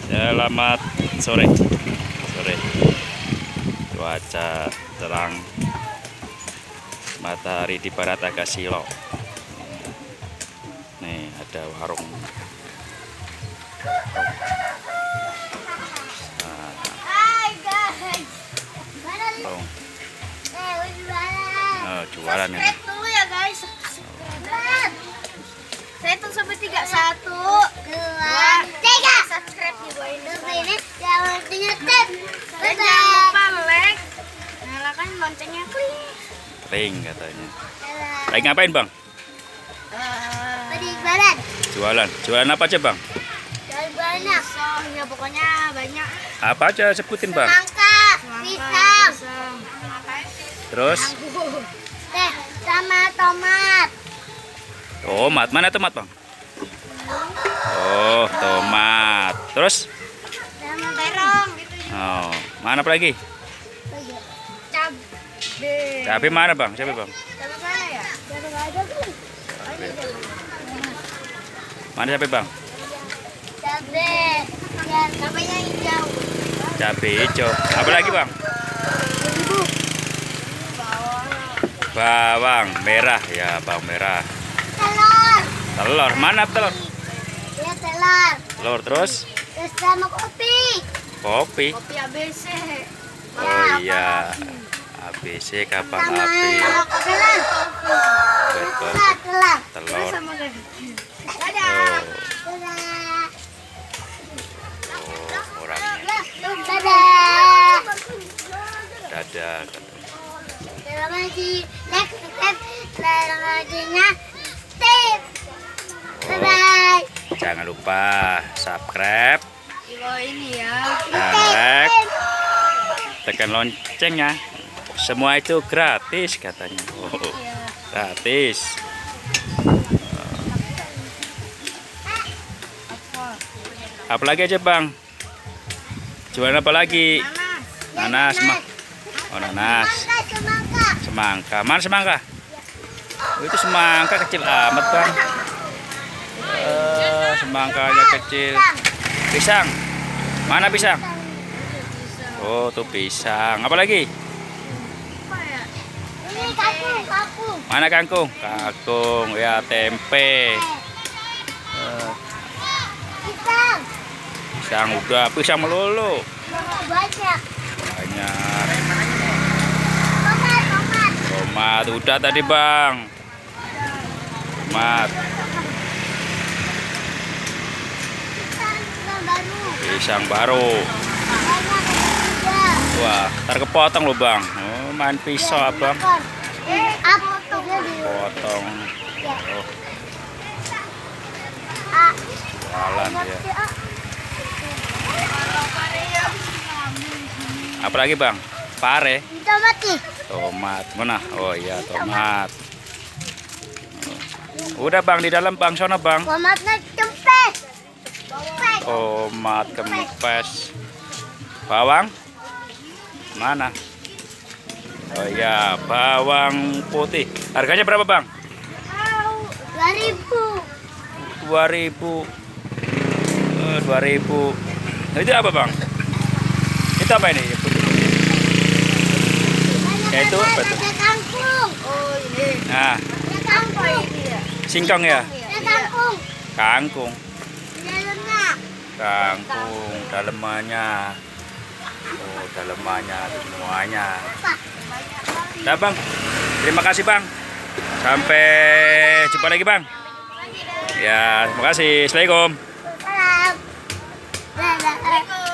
Selamat sore. Cuaca terang, matahari di barat agak silau. Nih ada warung. Hai guys. Warung. Jualan ini. Subscribe dulu ya guys. Saya hitung sampai 3. 1, 2, 3. Subscribe di bawah ini. Jangan YouTube. Dan jangan lupa like. Nyalakan loncengnya, please. Ring katanya. Lagi ngapain bang? Tadi jualan. Jualan apa aja bang? Jualan banyak. Ya pokoknya banyak. Apa aja sebutin bang? Semangka, pisang. Terus? Teh sama tomat. Tomat, mana tomat bang? Oh tomat. Terus? Sama terong gitu juga. Oh, mana apa lagi? Cabe. Cabai mana bang? Cabai bang? Cabe mana ya? Cabe nggak ada tuh. Mana cabai bang? Cabe. Ya, cabenya hijau. Cabai hijau. Apa lagi bang? Bawang merah ya, bawang merah. Telur. Telur, mana telur? Ya telur. Telur terus? Terus sama kopi. Kopi. Kopi ABC. Oh iya. ABC kapal Sama api. telur. Betul. Telur. Telur. Sama Oh, dadah. orangnya. Dadah. Dadah. Terima kasih. Next step. Selanjutnya tip. Bye bye. Jangan lupa subscribe, Di bawah ini ya. dan like, tekan loncengnya. Semua itu gratis katanya. Oh, gratis. Apa lagi aja bang? Jualan apa lagi? Nanas. Oh nanas. Semangka. Semangka. Mana semangka? Oh, itu semangka kecil amat bang. Semangkanya kecil. Pisang. Mana pisang? Oh tuh pisang. Apa lagi? Ini kangkung. Mana kangkung? Kangkung ya, tempe. Pisang. Pisang udah, pisang melulu. Banyak. Banyak. Tomat. Tomat udah tadi bang. Tomat. Pisang baru. Pisang baru. Banyak juga. Wah, ntar kepotong loh bang. Oh, main pisau abang. Apa tuh? Potong. Ya. Oh, Ah. jualan dia. Apa lagi bang? Pare. Tomat nih. Tomat. Mana? Oh iya tomat. Udah bang di dalam bang, sono bang. Tomatnya kempes. Tomat kempes. Bawang? Mana? Oh iya, bawang putih. Harganya berapa bang? 2.000. 2.000. 2.000. Nah, itu apa bang? Itu apa ini? Ya itu apa tuh? Ada kangkung. Oh ini. Nah, Ada kangkung. singkong ya? Ada kangkung. Kangkung. Dalamnya. Kangkung, dalemannya. Oh, dalemannya semuanya. Nah bang, terima kasih bang. Sampai jumpa lagi bang. Ya, terima kasih. Assalamualaikum. Salam. Dadah.